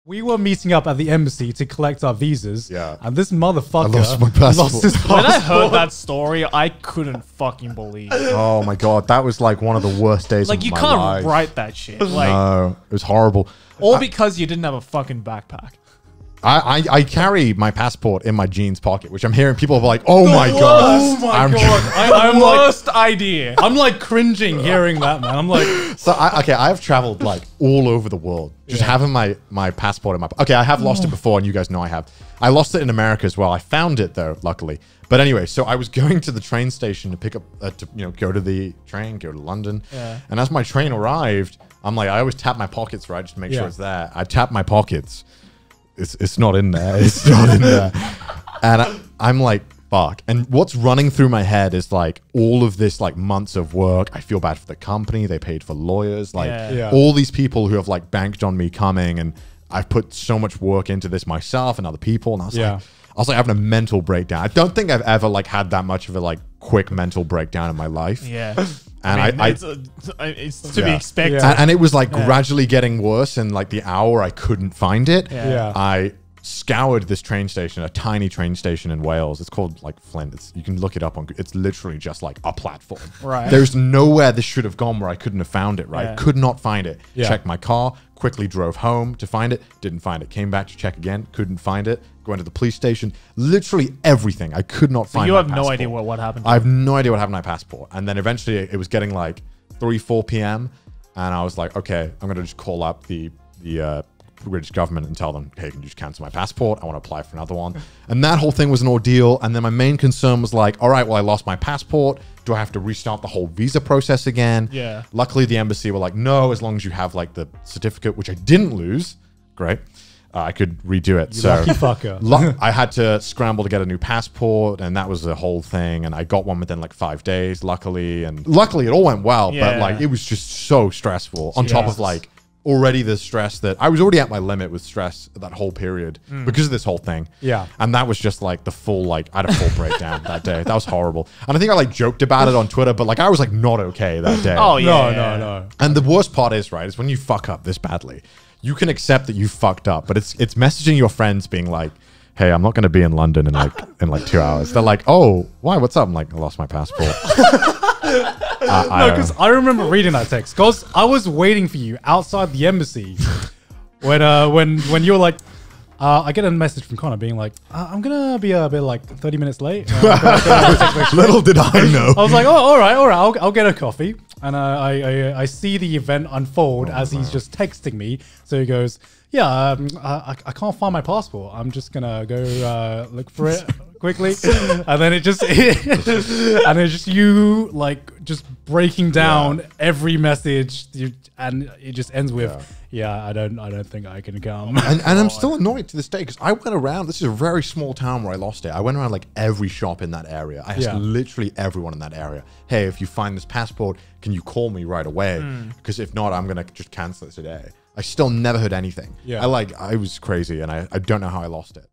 We were meeting up at the embassy to collect our visas. Yeah. And this motherfucker lost my passport. lost his passport. When I heard that story, I couldn't fucking believe it. Oh my God. That was like one of the worst days Like, of you my can't life. write that shit. Like, No, it was horrible. all because you didn't have a fucking backpack. I carry my passport in my jeans pocket, which I'm hearing people are like, oh my God. Oh my I'm God. I'm like, Worst idea. I'm like cringing hearing that, man. I'm like, So I've traveled like all over the world, just having my passport in my. Okay, I have lost it before, and you guys know I have. I lost it in America as well. I found it though, luckily. But anyway, so I was going to the train station to pick up, go to the train, go to London. Yeah. And as my train arrived, I'm like, I always tap my pockets, right, just to make sure it's there. I tap my pockets. It's not in there. It's not in there. And I'm like, fuck. And what's running through my head is like all of this like months of work. I feel bad for the company. They paid for lawyers. Like all these people who have like banked on me coming, and I've put so much work into this myself and other people. And I was like having a mental breakdown. I don't think I've ever like had that much of a like quick mental breakdown in my life. Yeah. And I mean, it's to be expected. And it was like gradually getting worse. And like the hour I couldn't find it, I scoured this train station, a tiny train station in Wales. It's called like Flint. You can look it up on. It's literally just like a platform. Right. There's nowhere this should have gone where I couldn't have found it. Right. Yeah. Could not find it. Yeah. Checked my car. Quickly drove home to find it. Didn't find it. Came back to check again. Couldn't find it. Going to the police station. Literally everything. I could not find. You my have no passport. idea what happened. I have no idea what happened to my passport. And then eventually it was getting like 3-4 p.m. And I was like, okay, I'm going to just call up the British government and tell them, hey, can you just cancel my passport? I want to apply for another one. And that whole thing was an ordeal. And then my main concern was like, all right, well, I lost my passport. Do I have to restart the whole visa process again? Yeah. Luckily, the embassy were like, no, as long as you have like the certificate, which I didn't lose. Great. I could redo it. So lucky fucker. I had to scramble to get a new passport, and that was the whole thing. And I got one within like 5 days, luckily. And luckily, it all went well. But like, it was just so stressful. On top of like already the stress that I was already at my limit with stress that whole period because of this whole thing. Yeah. And that was just like the full like I had a full breakdown that day. That was horrible. And I think I like joked about it on Twitter, but like I was like not okay that day. Oh yeah. No. And the worst part is, right, is when you fuck up this badly, you can accept that you fucked up, but it's messaging your friends being like, hey, I'm not going to be in London in like 2 hours. They're like, oh, why? What's up? I'm like, I lost my passport. No, because I remember reading that text. Because I was waiting for you outside the embassy when you were like, I get a message from Connor being like, I'm gonna be a bit like 30 minutes late. Little did I know. I was like, oh, all right, I'll get a coffee. And I see the event unfold as he's just texting me. So he goes, yeah, I can't find my passport. I'm just gonna go look for it quickly. And then it's just you like just breaking down every message, and it just ends with, yeah, I don't think I can come. And I'm still annoyed to this day because I went around. This is a very small town where I lost it. I went around like every shop in that area. I asked literally everyone in that area, hey, if you find this passport, can you call me right away? Because if not, I'm gonna just cancel it today. I still never heard anything. Yeah. I was crazy, and I don't know how I lost it.